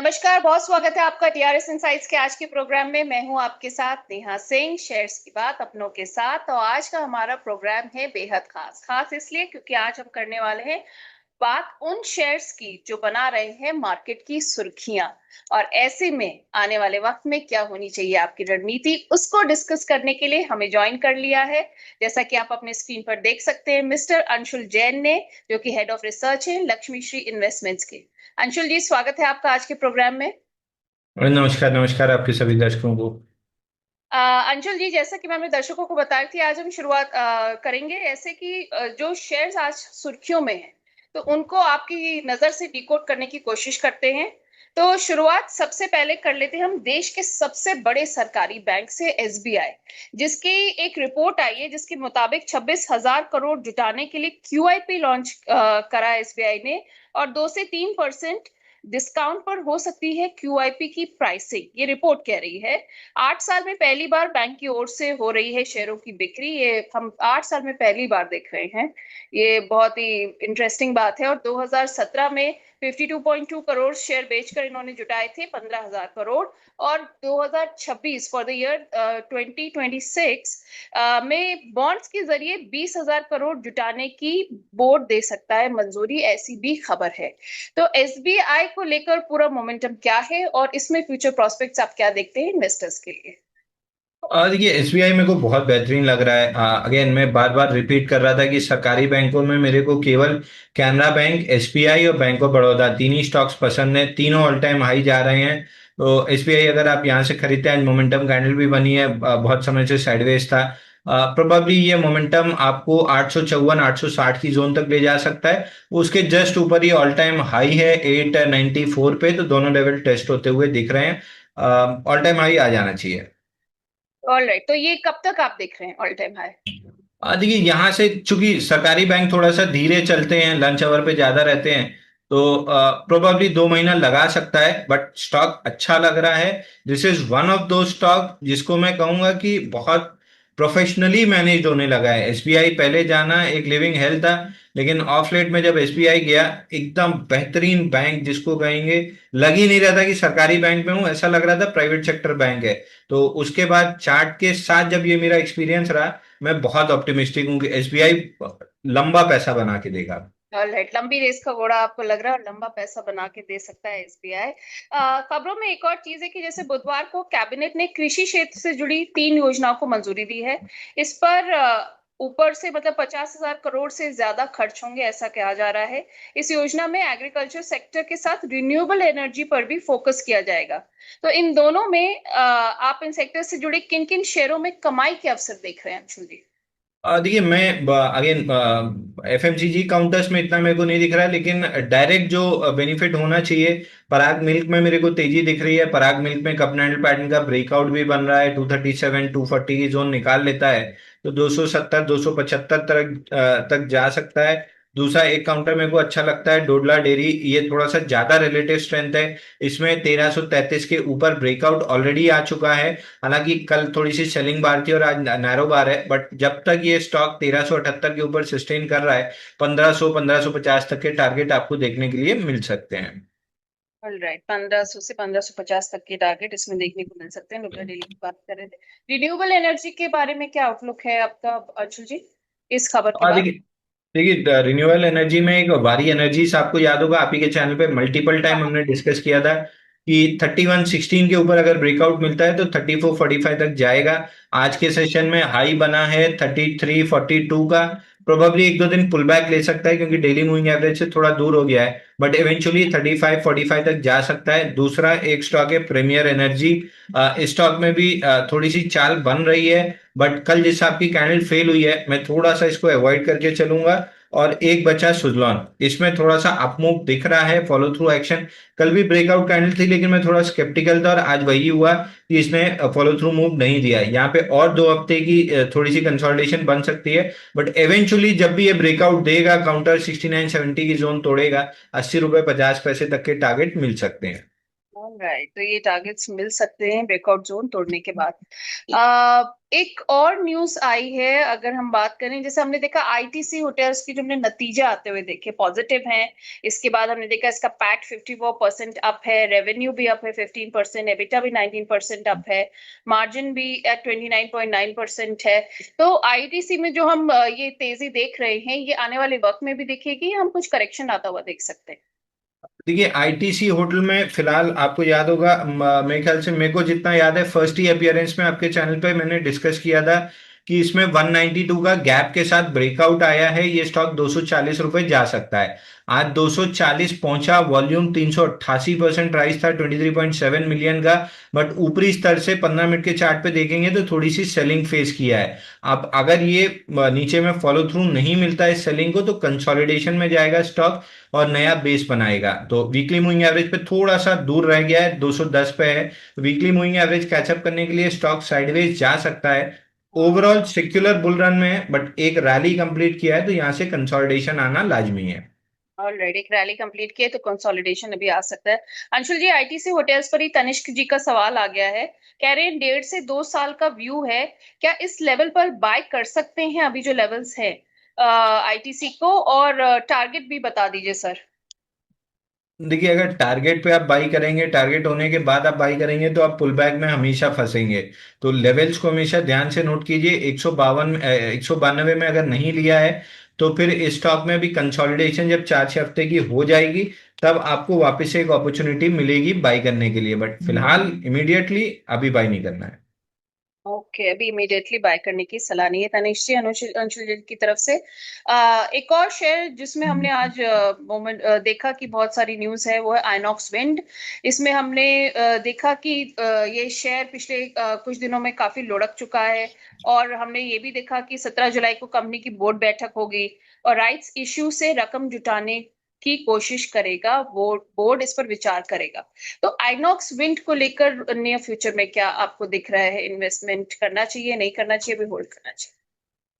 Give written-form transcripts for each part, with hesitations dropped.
नमस्कार, बहुत स्वागत है आपका टीआरएस इनसाइट्स के आज के प्रोग्राम में। मैं हूं आपके साथ नेहा सिंह, शेयर्स की बात अपनों के साथ। और आज का हमारा प्रोग्राम है बेहद खास। खास इसलिए क्योंकि आज हम करने वाले हैं बात उन शेयर्स की जो बना रहे हैं मार्केट की सुर्खियां, और ऐसे में आने वाले वक्त में क्या होनी चाहिए आपकी रणनीति, उसको डिस्कस करने के लिए हमें ज्वाइन कर लिया है। जैसा कि आप अपने स्क्रीन पर देख सकते हैं, मिस्टर अंशुल जैन ने, जो कि हेड ऑफ रिसर्च है लक्ष्मी श्री इन्वेस्टमेंट्स के। अंशुल जी, स्वागत है आपका आज के प्रोग्राम में। और नमस्कार नमस्कार आपके सभी दर्शकों को। अंशुल जी, जैसा कि मैं अपने दर्शकों को बताई थी, आज हम शुरुआत करेंगे ऐसे कि जो शेयर्स आज सुर्खियों में हैं, तो उनको आपकी नजर से डिकोड करने की कोशिश करते हैं। तो शुरुआत सबसे पहले कर लेते हैं हम देश के सबसे बड़े सरकारी बैंक से, एसबीआई, जिसकी एक रिपोर्ट आई है जिसके मुताबिक 26,000 करोड़ जुटाने के लिए क्यूआईपी लॉन्च करा एसबीआई ने, और 2 से 3% डिस्काउंट पर हो सकती है क्यूआईपी की प्राइसिंग, ये रिपोर्ट कह रही है। 8 साल में पहली बार बैंक की ओर से हो रही है शेयरों की बिक्री, ये हम 8 साल में पहली बार देख रहे हैं। ये बहुत ही इंटरेस्टिंग बात है। और 2017 में 52.2 करोड़ शेयर बेचकर इन्होंने जुटाए थे 15,000 करोड़। और 2026 फॉर द ईयर 2026 में बॉन्ड्स के जरिए 20,000 करोड़ जुटाने की बोर्ड दे सकता है मंजूरी, ऐसी भी खबर है। तो एसबीआई को लेकर पूरा मोमेंटम क्या है, और इसमें फ्यूचर प्रोस्पेक्ट्स आप क्या देखते हैं इन्वेस्टर्स के लिए? और ये एसबीआई मेरे को बहुत बेहतरीन लग रहा है। अगेन मैं बार बार रिपीट कर रहा था कि सरकारी बैंकों में मेरे को केवल कैनरा बैंक, एसबीआई और बैंक ऑफ बड़ौदा तीन ही स्टॉक्स पसंद है। तीनों ऑल टाइम हाई जा रहे हैं। तो एसबीआई अगर आप यहाँ से खरीदते हैं, मोमेंटम कैंडल भी बनी है, बहुत समय से साइडवेज था। प्रोबेबली ये मोमेंटम आपको 854 860 की जोन तक ले जा सकता है। उसके जस्ट ऊपर ही ऑल टाइम हाई है 894 पे, तो दोनों लेवल टेस्ट होते हुए दिख रहे हैं। ऑल टाइम हाई आ जाना चाहिए। ऑल राइट, तो ये कब तक आप देख रहे हैं ऑल टाइम हाई? देखिए यहाँ से चूंकि सरकारी बैंक थोड़ा सा धीरे चलते हैं, लंच आवर पे ज्यादा रहते हैं, तो प्रोबेबली 2 महीना लगा सकता है, बट स्टॉक अच्छा लग रहा है। दिस इज वन ऑफ दो स्टॉक जिसको मैं कहूंगा कि बहुत प्रोफेशनली मैनेज होने लगा है। एसबीआई पहले जाना एक लिविंग हेल्थ था, लेकिन ऑफ लेट में जब एसबीआई गया, एकदम बेहतरीन बैंक जिसको कहेंगे। लग ही नहीं रहा था कि सरकारी बैंक में हूं, ऐसा लग रहा था प्राइवेट सेक्टर बैंक है। तो उसके बाद चार्ट के साथ जब ये मेरा एक्सपीरियंस रहा, मैं बहुत ऑप्टिमिस्टिक हूँ कि एसबीआई लंबा पैसा बना के देगा। ऑल राइट, लंबी रेस का घोड़ा आपको लग रहा है और लंबा पैसा बना के दे सकता है एसबीआई। खबरों में एक और चीज है कि जैसे बुधवार को कैबिनेट ने कृषि क्षेत्र से जुड़ी 3 योजनाओं को मंजूरी दी है। इस पर ऊपर से मतलब 50,000 करोड़ से ज्यादा खर्च होंगे, ऐसा कहा जा रहा है। इस योजना में एग्रीकल्चर सेक्टर के साथ रिन्यूएबल एनर्जी पर भी फोकस किया जाएगा। तो इन दोनों में आप इन सेक्टर से जुड़े किन किन शेयरों में कमाई के अवसर देख रहे हैं अंशुल जी? देखिए मैं अगेन एफएमसीजी काउंटर्स में इतना मेरे को नहीं दिख रहा है, लेकिन डायरेक्ट जो बेनिफिट होना चाहिए, पराग मिल्क में मेरे को तेजी दिख रही है। पराग मिल्क में कप एंडल पैटर्न का ब्रेकआउट भी बन रहा है, 237 240 की जोन निकाल लेता है तो 270 275 तक जा सकता है। दूसरा एक काउंटर मेरे को अच्छा लगता है, डोडला डेयरी। ये थोड़ा सा ज्यादा रिलेटिव स्ट्रेंथ है, इसमें 1333 के ऊपर ब्रेकआउट ऑलरेडी आ चुका है। हालांकि कल थोड़ी सी सेलिंग बार थी और आज नैरो बार है, बट जब तक ये स्टॉक 1378 के ऊपर सस्टेन कर रहा है, 1500 1550 तक के टारगेट आपको देखने के लिए मिल सकते हैं। ऑल राइट, 1500 से 1550 तक के टारगेट इसमें देखने को मिल सकते हैं। रुपया डेली की बात कर रहे थे। रिन्यूएबल एनर्जी के बारे में क्या आउटलुक है आपका अंशुल जी, इस खबर के बाद? देखिए देखिए रिन्यूएबल एनर्जी में एक वारी एनर्जीज, आपको याद होगा आप ही के चैनल पे मल्टीपल टाइम हाँ। हमने डिस्कस किया था कि 3116 के ऊपर अगर ब्रेकआउट मिलता है तो 3445 तक जाएगा। आज के सेशन में हाई बना है 3342 का। प्रोबेबली एक दो दिन पुल बैक ले सकता है क्योंकि डेली मूविंग एवरेज से थोड़ा दूर हो गया है, बट इवेंचुअली 3545 तक जा सकता है। दूसरा एक स्टॉक है प्रीमियर एनर्जी। इस स्टॉक में भी थोड़ी सी चाल बन रही है, बट कल जिस आपकी कैंडल फेल हुई है, मैं थोड़ा सा इसको अवॉइड करके चलूंगा। और एक बचा सुजलॉन, इसमें थोड़ा सा अपमूव दिख रहा है, फॉलो थ्रू एक्शन। कल भी ब्रेकआउट कैंडल थी, लेकिन मैं थोड़ा स्केप्टिकल था और आज वही हुआ कि इसने फॉलो थ्रू मूव नहीं दिया। यहाँ पे और 2 हफ्ते की थोड़ी सी कंसोलिडेशन बन सकती है, बट एवेंचुअली जब भी ये ब्रेकआउट देगा, काउंटर 6970 की जोन तोड़ेगा, ₹80.50 तक के टारगेट मिल सकते हैं। राइट, तो ये टारगेट्स मिल सकते हैं ब्रेकआउट जोन तोड़ने के बाद। एक और न्यूज आई है, अगर हम बात करें, जैसे हमने देखा आईटीसी होटल्स की जो हमने नतीजे आते हुए देखे पॉजिटिव हैं। इसके बाद हमने देखा इसका पैट 54% अप है, रेवेन्यू भी अप है 15%, एबिटा भी 19% अप है, मार्जिन भी एट 29.9% है। तो आईटीसी में जो हम ये तेजी देख रहे हैं, ये आने वाले वक्त में भी दिखेगी, हम कुछ करेक्शन आता हुआ देख सकते हैं? देखिए आईटीसी होटल में फिलहाल आपको याद होगा, मेरे ख्याल से, मेरे को जितना याद है, फर्स्ट ही अपीयरेंस में आपके चैनल पे मैंने डिस्कस किया था कि इसमें 192 का गैप के साथ ब्रेकआउट आया है, ये स्टॉक 240 रुपए जा सकता है। आज 240 पहुंचा, वॉल्यूम 388% राइज था 23.7 मिलियन का। बट ऊपरी स्तर से 15 मिनट के चार्ट पे देखेंगे तो थोड़ी सी सेलिंग फेस किया है। अब अगर ये नीचे में फॉलो थ्रू नहीं मिलता है इस सेलिंग को, तो कंसोलिडेशन में जाएगा स्टॉक और नया बेस बनाएगा। तो वीकली मूविंग एवरेज पे थोड़ा सा दूर रह गया है, 210 पे है। वीकली मूविंग एवरेज कैचअप करने के लिए स्टॉक साइडवेज जा सकता है। ओवरऑल सेक्युलर बुल रन में है, बट एक रैली कंप्लीट किया है तो यहां से कंसोलिडेशन आना लाजमी है। ऑलरेडी एक रैली कंप्लीट की है तो कंसोलिडेशन अभी आ सकता है। अंशुल जी, आईटीसी होटल्स पर ही तनिष्क जी का सवाल आ गया है। कह रहे हैं 1.5 से 2 साल का व्यू है, क्या इस लेवल पर बाय कर सकते हैं अभी जो लेवल्स है आईटीसी को? और टारगेट भी बता दीजिए सर। देखिए अगर टारगेट पे आप बाई करेंगे, टारगेट होने के बाद आप बाई करेंगे, तो आप पुल बैक में हमेशा फंसेंगे। तो लेवल्स को हमेशा ध्यान से नोट कीजिए। 192 में अगर नहीं लिया है, तो फिर इस स्टॉक में भी कंसोलिडेशन जब 4-6 हफ्ते की हो जाएगी, तब आपको वापस से एक अपॉर्चुनिटी मिलेगी बाई करने के लिए। बट फिलहाल इमीडिएटली अभी बाई नहीं करना है। ओके, अभी इमीडिएटली बाय करने की सलाह नहीं है तनिष्क जी, अंशुल जी की तरफ से। एक और शेयर जिसमें हमने आज मोमेंट देखा कि बहुत सारी न्यूज है, वो है आइनॉक्स विंड। इसमें हमने देखा कि ये शेयर पिछले कुछ दिनों में काफी लुढ़क चुका है। और हमने ये भी देखा कि 17 जुलाई को कंपनी की बोर्ड बैठक होगी और राइट्स इश्यू से रकम जुटाने की कोशिश करेगा, बोर्ड बोर्ड इस पर विचार करेगा। तो आइनॉक्स विंड को लेकर नियर फ्यूचर में क्या आपको दिख रहा है? इन्वेस्टमेंट करना चाहिए, नहीं करना चाहिए, अभी होल्ड करना चाहिए?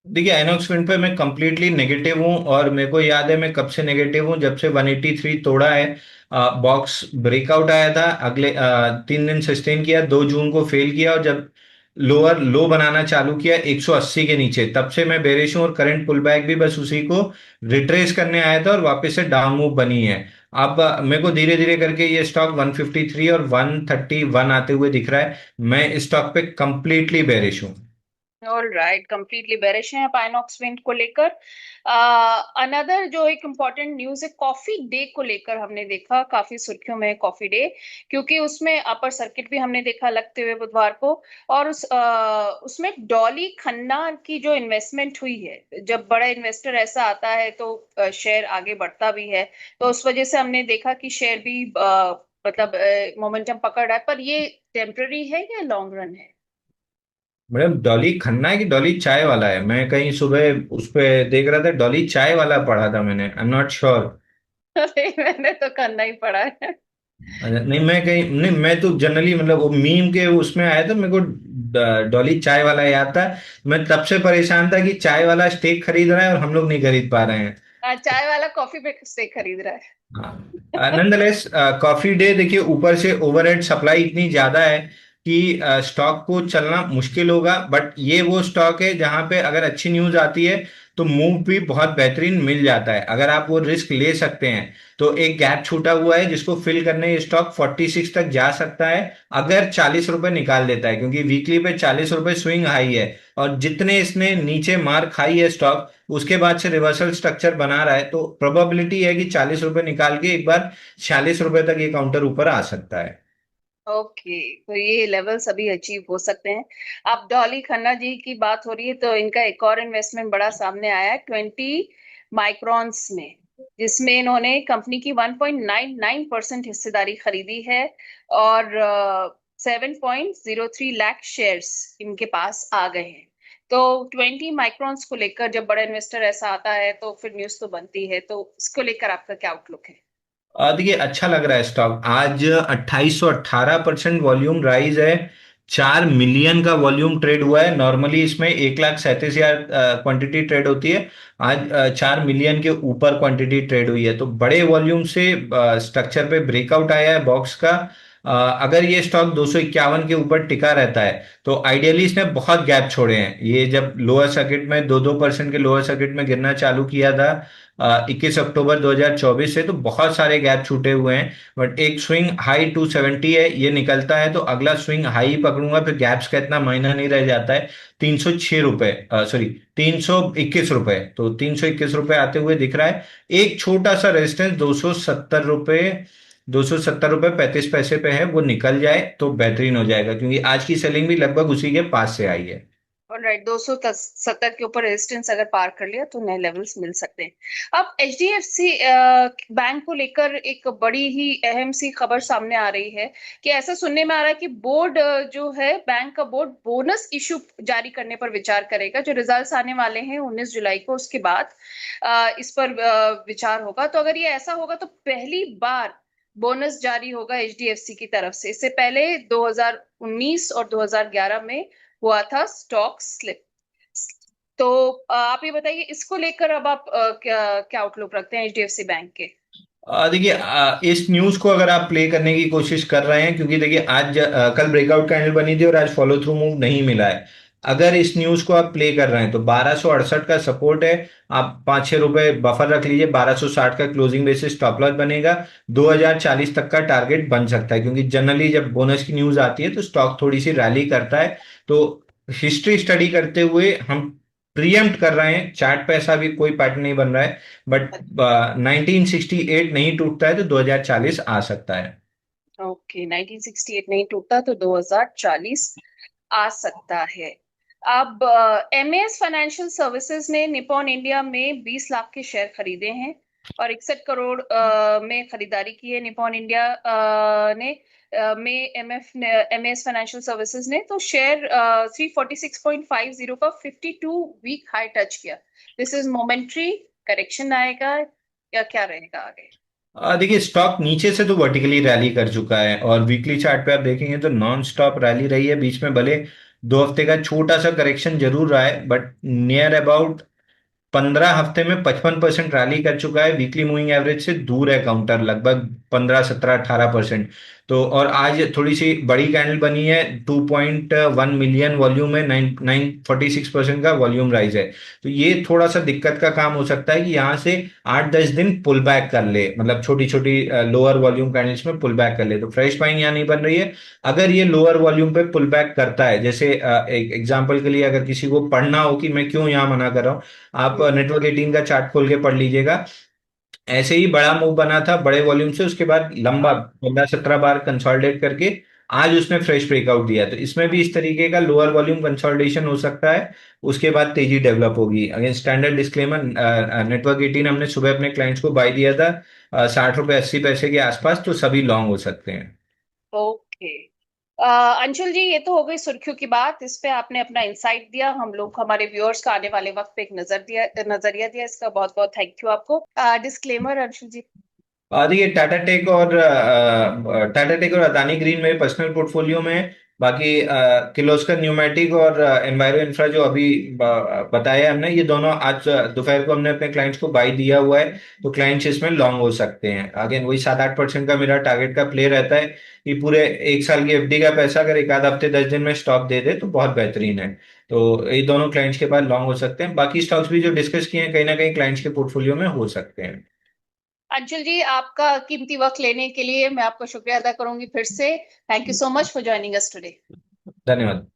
देखिए आइनॉक्स विंड पे मैं कंप्लीटली नेगेटिव हूँ, और मेरे को याद है मैं कब से नेगेटिव हूँ, जब से 183 तोड़ा है। बॉक्स ब्रेकआउट आया था, अगले 3 दिन सस्टेन किया, 2 जून को फेल किया, और जब लोअर लो बनाना चालू किया 180 के नीचे, तब से मैं बेरिश हूँ। और करंट पुल बैक भी बस उसी को रिट्रेस करने आया था और वापस से डाउन मूव बनी है। अब मेरे को धीरे धीरे करके ये स्टॉक 153 और 131 आते हुए दिख रहा है। मैं इस स्टॉक पे कंप्लीटली बेरिश हूँ। ऑल राइट, कंप्लीटली बेरिश हैं आप आइनॉक्स विंड को लेकर। अनदर जो एक इम्पॉर्टेंट न्यूज है, कॉफी डे को लेकर हमने देखा काफी सुर्खियों में है कॉफी डे, क्योंकि उसमें अपर सर्किट भी हमने देखा लगते हुए बुधवार को। और उसमें डॉली खन्ना की जो इन्वेस्टमेंट हुई है, जब बड़ा इन्वेस्टर ऐसा आता है तो शेयर आगे बढ़ता भी है। तो उस वजह से हमने देखा कि शेयर भी मतलब मोमेंटम पकड़ रहा है, पर ये टेम्पररी है या लॉन्ग रन है? मैडम डॉली खन्ना है कि डॉली चाय वाला है? मैं कहीं सुबह उस पे देख रहा था, डॉली चाय वाला पढ़ा था मैंने, आई एम नॉट श्योर। अरे मैंने तो करना ही पड़ा है। नहीं, मैं कहीं नहीं, मैं तो जनरली मतलब वो मीम के उसमें आया था, मेरे को डॉली चाय वाला याद था। मैं तब से परेशान था कि चाय वाला स्टेक खरीद रहा है और हम लोग नहीं खरीद पा रहे हैं। चाय वाला कॉफी पे से खरीद रहा है। हाँ, नंदलेस कॉफी डे देखिए, ऊपर से ओवरहेड सप्लाई इतनी ज्यादा है कि स्टॉक को चलना मुश्किल होगा। बट ये वो स्टॉक है जहां पे अगर अच्छी न्यूज आती है तो मूव भी बहुत बेहतरीन मिल जाता है, अगर आप वो रिस्क ले सकते हैं। तो एक गैप छूटा हुआ है जिसको फिल करने ये स्टॉक 46 तक जा सकता है, अगर 40 रुपए निकाल देता है, क्योंकि वीकली पे 40 रुपए स्विंग हाई है। और जितने इसने नीचे मार खाई है स्टॉक, उसके बाद से रिवर्सल स्ट्रक्चर बना रहा है, तो प्रोबेबिलिटी है कि 40 रुपए निकाल के एक बार 46 रुपए तक ये काउंटर ऊपर आ सकता है। ओके, तो ये लेवल्स अभी अचीव हो सकते हैं। अब डॉली खन्ना जी की बात हो रही है तो इनका एक और इन्वेस्टमेंट बड़ा सामने आया है 20 माइक्रॉन्स में, जिसमें इन्होंने कंपनी की 1.99% हिस्सेदारी खरीदी है। और 7.03 लाख शेयर्स इनके पास आ गए हैं। तो 20 माइक्रॉन्स को लेकर जब बड़ा इन्वेस्टर ऐसा आता है तो फिर न्यूज तो बनती है, तो इसको लेकर आपका क्या आउटलुक है? देखिए अच्छा लग रहा है स्टॉक। आज 2818% वॉल्यूम राइज है, 4 मिलियन का वॉल्यूम ट्रेड हुआ है। नॉर्मली इसमें 1,37,000 क्वांटिटी ट्रेड होती है। आज 4 मिलियन के ऊपर क्वांटिटी ट्रेड हुई है, तो बड़े वॉल्यूम से स्ट्रक्चर पे ब्रेकआउट आया है बॉक्स का। अगर ये स्टॉक 251 के ऊपर टिका रहता है तो आइडियली इसने बहुत गैप छोड़े हैं। ये जब लोअर सर्किट में 2-2% के लोअर सर्किट में गिरना चालू किया था 21 अक्टूबर 2024 से, तो बहुत सारे गैप छूटे हुए हैं। बट एक स्विंग हाई 270 है, ये निकलता है तो अगला स्विंग हाई पकड़ूंगा, फिर गैप्स का इतना मायना नहीं रह जाता है। 306 रुपए, सॉरी 321 रुपए, तो 321 रुपए आते हुए दिख रहा है। एक छोटा सा रेजिस्टेंस 270 रुपए, 270 रुपए 35 पैसे पे है, वो निकल जाए तो बेहतरीन हो जाएगा, क्योंकि आज की सेलिंग भी लगभग उसी के पास से आई है। राइट, 270 के ऊपर रेजिस्टेंस अगर पार कर लिया तो नए लेवल्स मिल सकते हैं। अब एचडीएफसी बैंक को लेकर एक बड़ी ही अहम सी खबर सामने आ रही है कि ऐसा सुनने में आ रहा है कि बोर्ड जो है, बैंक का बोर्ड बोनस इशू जारी करने पर विचार करेगा। जो रिजल्ट्स आने वाले हैं 19 जुलाई को, उसके बाद इस पर विचार होगा। तो अगर ये ऐसा होगा तो पहली बार बोनस जारी होगा एचडीएफसी की तरफ से। इससे पहले 2019 और 2011 में हुआ था स्टॉक स्लिप। तो आप ये बताइए, इसको लेकर अब आप क्या क्या आउटलुक रखते हैं एचडीएफसी बैंक के? देखिए, इस न्यूज को अगर आप प्ले करने की कोशिश कर रहे हैं, क्योंकि देखिए आज कल ब्रेकआउट कैंडल बनी थी और आज फॉलो थ्रू मूव नहीं मिला है। अगर इस न्यूज को आप प्ले कर रहे हैं तो 1268 का सपोर्ट है, आप 5-6 रुपए बफर रख लीजिए। 1260 का क्लोजिंग बेसिस स्टॉप लॉस बनेगा। 2040 तक का टारगेट बन सकता है, क्योंकि जनरली जब बोनस की न्यूज आती है तो स्टॉक थोड़ी सी रैली करता है। तो हिस्ट्री स्टडी करते हुए हम प्रीएम्प्ट कर रहे हैं, चार्ट पे ऐसा भी कोई पैटर्न नहीं बन रहा है, बट 1968 नहीं टूटता है तो 2040 आ सकता है। ओके, 1968 नहीं टूटा तो 2040 आ सकता है। अब एमएस फाइनेंशियल सर्विसेज ने निप्पॉन इंडिया में 20 लाख के शेयर खरीदे हैं और 61 करोड़ में खरीदारी की है निप्पॉन इंडिया ने में एमएस फाइनेंशियल सर्विसेज ने। तो शेयर 346.50 का 52 वीक हाई टच किया। दिस इज मोमेंट्री, करेक्शन आएगा या क्या रहेगा आगे? देखिए, स्टॉक नीचे से तो वर्टिकली रैली कर चुका है और वीकली चार्ट पे आप देखेंगे तो नॉन स्टॉप रैली रही है। बीच में भले 2 हफ्ते का छोटा सा करेक्शन जरूर रहा है, बट नियर अबाउट 15 हफ्ते में 55% रैली कर चुका है। वीकली मूविंग एवरेज से दूर है काउंटर, लगभग 15, 17, 18%। तो और आज थोड़ी सी बड़ी कैंडल बनी है, 2.1 मिलियन वॉल्यूम है, 946% का वॉल्यूम राइज है। तो ये थोड़ा सा दिक्कत का काम हो सकता है कि यहाँ से 8-10 दिन पुल बैक कर ले, मतलब छोटी छोटी लोअर वॉल्यूम कैंडल्स में पुल बैक कर ले, तो फ्रेश बाइंग यहाँ नहीं बन रही है। अगर ये लोअर वॉल्यूम पे पुल बैक करता है, जैसे एक एग्जांपल के लिए अगर किसी को पढ़ना हो कि मैं क्यों यहाँ मना कर रहा हूँ, आप नेटवर्क 18 का चार्ट खोल के पढ़ लीजिएगा। ऐसे ही बड़ा मूव बना था बड़े वॉल्यूम से, उसके बाद लंबा 15-17 बार कंसोलिडेट करके आज उसने फ्रेश ब्रेकआउट दिया। तो इसमें भी इस तरीके का लोअर वॉल्यूम कंसोलिडेशन हो सकता है, उसके बाद तेजी डेवलप होगी। अगेन स्टैंडर्ड डिस्क्लेमर, नेटवर्क 18 हमने सुबह अपने क्लाइंट्स को बाय दिया था 60 रुपए 80 पैसे के आसपास, तो सभी लॉन्ग हो सकते हैं। ओके। अंशुल जी, ये तो हो गई सुर्खियों की बात। इस पे आपने अपना इंसाइट दिया, हम लोग हमारे व्यूअर्स का आने वाले वक्त पे एक नजरिया दिया। इसका बहुत बहुत थैंक यू आपको। डिस्क्लेमर अंशुल जी। देखिए, टाटा टेक और अदानी ग्रीन मेरे पर्सनल पोर्टफोलियो में है। बाकी किर्लोस्कर न्यूमेटिक और एनवायरो इंफ्रा जो अभी बताया हमने, ये दोनों आज दोपहर को हमने अपने क्लाइंट्स को बाई दिया हुआ है, तो क्लाइंट्स इसमें लॉन्ग हो सकते हैं। अगेन वही 7-8% का मेरा टारगेट का प्ले रहता है कि पूरे 1 साल की एफडी का पैसा अगर एक आध हफ्ते 10 दिन में स्टॉक दे दे तो बहुत बेहतरीन है। तो ये दोनों क्लाइंट्स के पास लॉन्ग हो सकते हैं। बाकी स्टॉक्स भी जो डिस्कस किए हैं कहीं ना कहीं क्लाइंट्स के पोर्टफोलियो में हो सकते हैं। अंशुल जी, आपका कीमती वक्त लेने के लिए मैं आपका शुक्रिया अदा करूंगी फिर से। Thank you so much for joining us today. धन्यवाद।